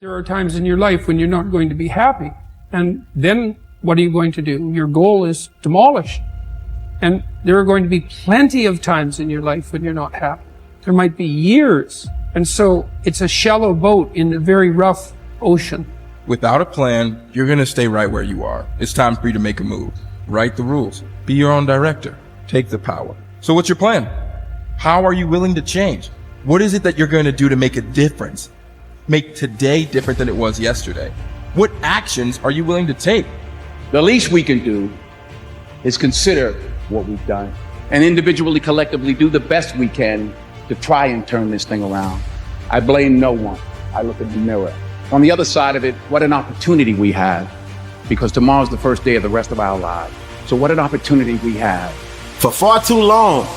There are times in your life when you're not going to be happy. And then what are you going to do? Your goal is demolished. And there are going to be plenty of times in your life when you're not happy. There might be years. And so it's a shallow boat in a very rough ocean. Without a plan, you're going to stay right where you are. It's time for you to make a move. Write the rules. Be your own director. Take the power. So what's your plan? How are you willing to change? What is it that you're going to do to make a difference? Make today different than it was yesterday? What actions are you willing to take? The least we can do is consider what we've done and individually, collectively do the best we can to try and turn this thing around. I blame no one. I look in the mirror. On the other side of it, what an opportunity we have, because tomorrow's the first day of the rest of our lives. So what an opportunity we have. For far too long,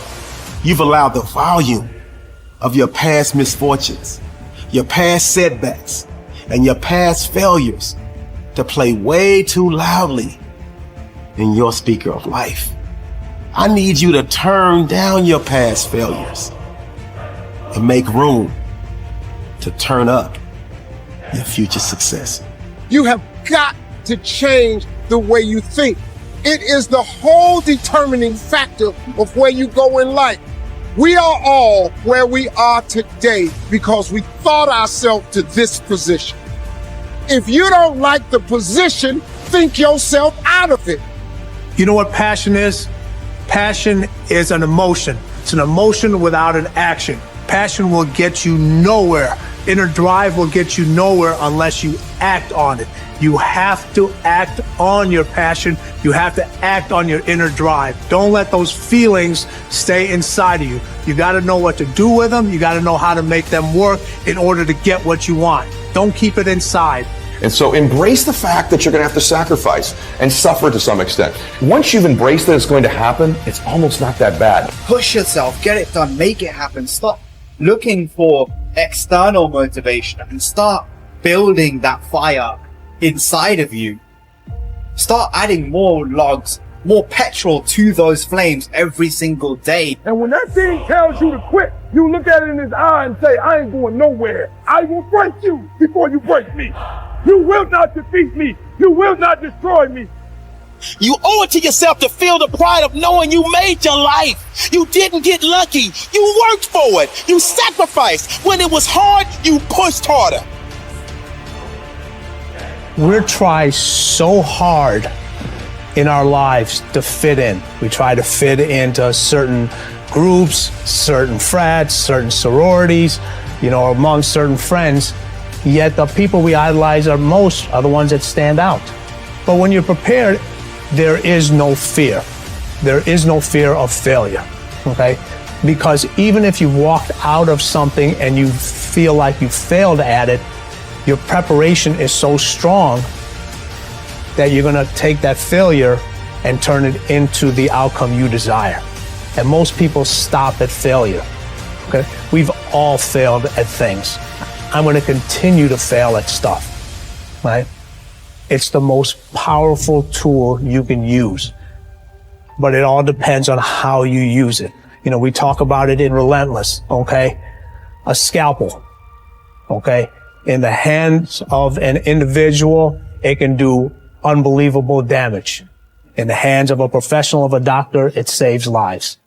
you've allowed the volume of your past misfortunes, your past setbacks, and your past failures to play way too loudly in your speaker of life. I need you to turn down your past failures and make room to turn up your future success. You have got to change the way you think. It is the whole determining factor of where you go in life. We are all where we are today because we thought ourselves to this position. If you don't like the position, think yourself out of it. You know what passion is? Passion is an emotion. It's an emotion without an action. Passion will get you nowhere. Inner drive will get you nowhere unless you act on it. You have to act on your passion. You have to act on your inner drive. Don't let those feelings stay inside of you. You got to know what to do with them. You got to know how to make them work in order to get what you want. Don't keep it inside. And so embrace the fact that you're going to have to sacrifice and suffer to some extent. Once you've embraced that it's going to happen, it's almost not that bad. Push yourself, get it done, make it happen. Stop looking for external motivation and start building that fire inside of you. Start adding more logs, more petrol to those flames every single day. And when that thing tells you to quit, you look at it in his eye and say, I ain't going nowhere. I will break you before you break me. You will not defeat me. You will not destroy me. You owe it to yourself to feel the pride of knowing you made your life. You didn't get lucky. You worked for it. You sacrificed. When it was hard, you pushed harder. We're trying so hard in our lives to fit in. We try to fit into certain groups, certain frats, certain sororities, among certain friends. Yet the people we idolize are the ones that stand out. But when you're prepared, there is no fear. There is no fear of failure, okay? Because even if you walked out of something and you feel like you failed at it, your preparation is so strong that you're gonna take that failure and turn it into the outcome you desire. And most people stop at failure, okay? We've all failed at things. I'm gonna continue to fail at stuff, right? It's the most powerful tool you can use, but it all depends on how you use it. We talk about it in Relentless, okay? A scalpel, okay? In the hands of an individual, it can do unbelievable damage. In the hands of a professional, of a doctor, it saves lives.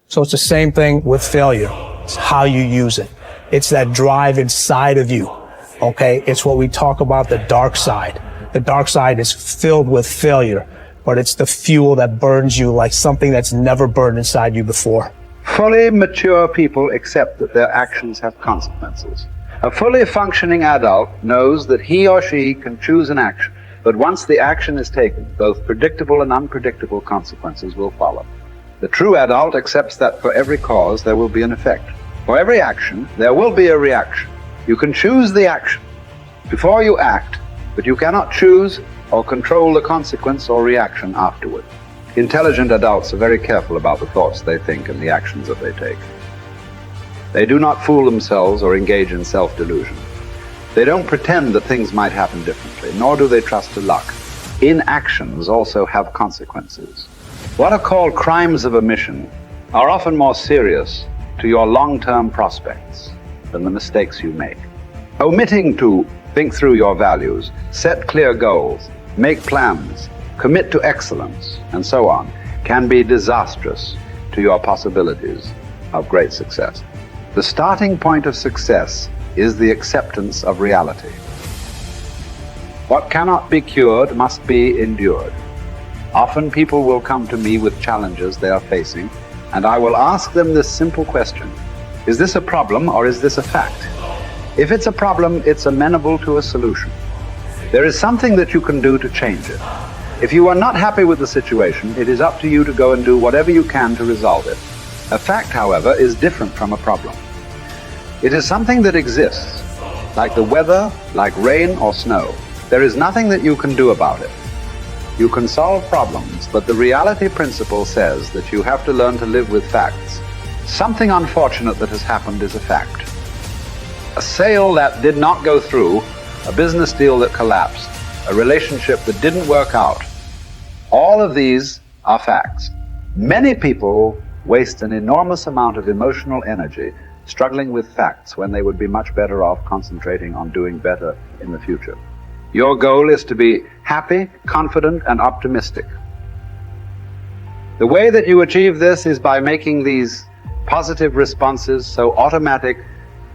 So it's the same thing with failure. It's how you use it. It's that drive inside of you, okay? It's what we talk about, the dark side. The dark side is filled with failure, but it's the fuel that burns you like something that's never burned inside you before. Fully mature people accept that their actions have consequences. A fully functioning adult knows that he or she can choose an action, but once the action is taken, both predictable and unpredictable consequences will follow. The true adult accepts that for every cause there will be an effect. For every action, there will be a reaction. You can choose the action before you act, but you cannot choose or control the consequence or reaction afterward. Intelligent adults are very careful about the thoughts they think and the actions that they take. They do not fool themselves or engage in self-delusion. They don't pretend that things might happen differently, nor do they trust to luck. Inactions also have consequences. What are called crimes of omission are often more serious to your long-term prospects than the mistakes you make. Omitting to think through your values, set clear goals, make plans, commit to excellence, and so on, can be disastrous to your possibilities of great success. The starting point of success is the acceptance of reality. What cannot be cured must be endured. Often people will come to me with challenges they are facing, and I will ask them this simple question: is this a problem or is this a fact? If it's a problem, it's amenable to a solution. There is something that you can do to change it. If you are not happy with the situation, it is up to you to go and do whatever you can to resolve it. A fact, however, is different from a problem. It is something that exists, like the weather, like rain or snow. There is nothing that you can do about it. You can solve problems, but the reality principle says that you have to learn to live with facts. Something unfortunate that has happened is a fact. A sale that did not go through, a business deal that collapsed, a relationship that didn't work out. All of these are facts. Many people waste an enormous amount of emotional energy struggling with facts when they would be much better off concentrating on doing better in the future. Your goal is to be happy, confident, and optimistic. The way that you achieve this is by making these positive responses so automatic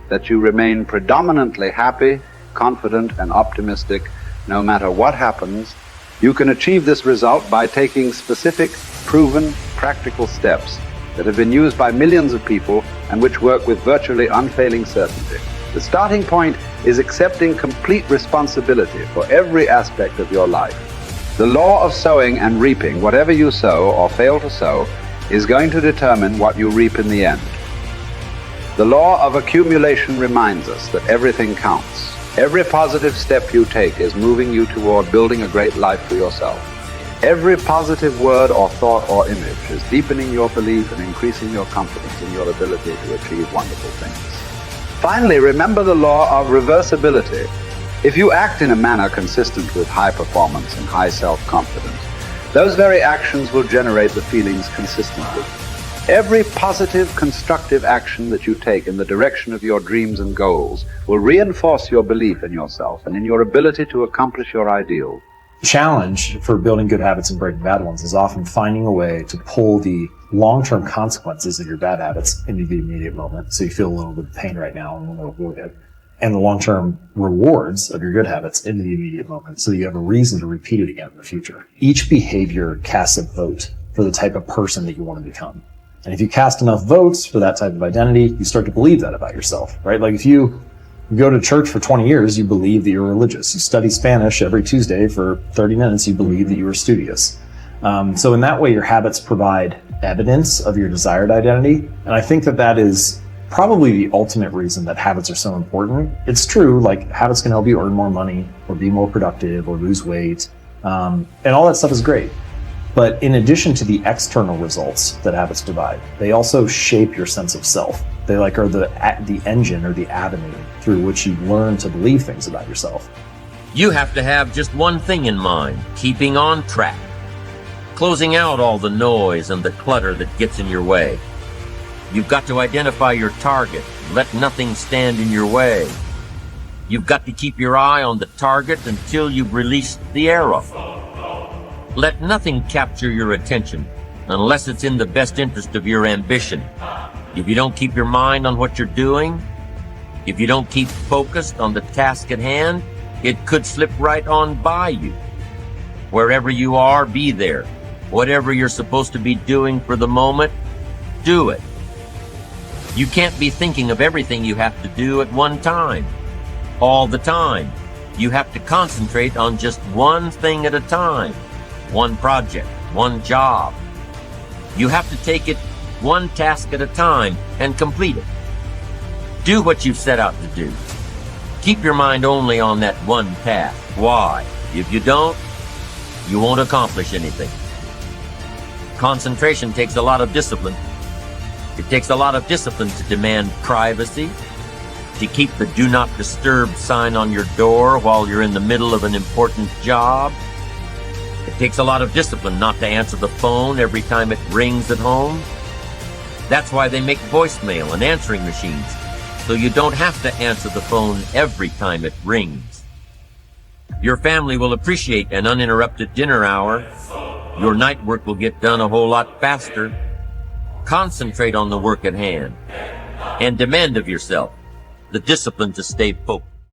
that you remain predominantly happy, confident, and optimistic no matter what happens. You can achieve this result by taking specific, proven, practical steps that have been used by millions of people and which work with virtually unfailing certainty. The starting point is accepting complete responsibility for every aspect of your life. The law of sowing and reaping, whatever you sow or fail to sow, is going to determine what you reap in the end. The law of accumulation reminds us that everything counts. Every positive step you take is moving you toward building a great life for yourself. Every positive word or thought or image is deepening your belief and increasing your confidence in your ability to achieve wonderful things. Finally, remember the law of reversibility. If you act in a manner consistent with high performance and high self-confidence, those very actions will generate the feelings consistently. Every positive, constructive action that you take in the direction of your dreams and goals will reinforce your belief in yourself and in your ability to accomplish your ideals. The challenge for building good habits and breaking bad ones is often finding a way to pull the long-term consequences of your bad habits into the immediate moment. So you feel a little bit of pain right now and want to avoid it. And the long-term rewards of your good habits into the immediate moment so you have a reason to repeat it again in the future. Each behavior casts a vote for the type of person that you want to become. And if you cast enough votes for that type of identity, you start to believe that about yourself, right? Like if you go to church for 20 years, you believe that you're religious. You study Spanish every Tuesday for 30 minutes, you believe that you are studious. So in that way, your habits provide evidence of your desired identity. And I think that that is probably the ultimate reason that habits are so important. It's true, like habits can help you earn more money or be more productive or lose weight. And all that stuff is great. But in addition to the external results that habits provide, they also shape your sense of self. They are the engine or the avenue through which you learn to believe things about yourself. You have to have just one thing in mind: keeping on track, closing out all the noise and the clutter that gets in your way. You've got to identify your target. Let nothing stand in your way. You've got to keep your eye on the target until you've released the arrow. Let nothing capture your attention unless it's in the best interest of your ambition. If you don't keep your mind on what you're doing, if you don't keep focused on the task at hand, it could slip right on by you. Wherever you are, be there. Whatever you're supposed to be doing for the moment, do it. You can't be thinking of everything you have to do at one time, all the time. You have to concentrate on just one thing at a time, one project, one job. You have to take it one task at a time and complete it. Do what you've set out to do. Keep your mind only on that one task. Why? If you don't, you won't accomplish anything. Concentration takes a lot of discipline. It takes a lot of discipline to demand privacy, to keep the do not disturb sign on your door while you're in the middle of an important job. It takes a lot of discipline not to answer the phone every time it rings at home. That's why they make voicemail and answering machines, so you don't have to answer the phone every time it rings. Your family will appreciate an uninterrupted dinner hour. Your night work will get done a whole lot faster. Concentrate on the work at hand and demand of yourself the discipline to stay focused.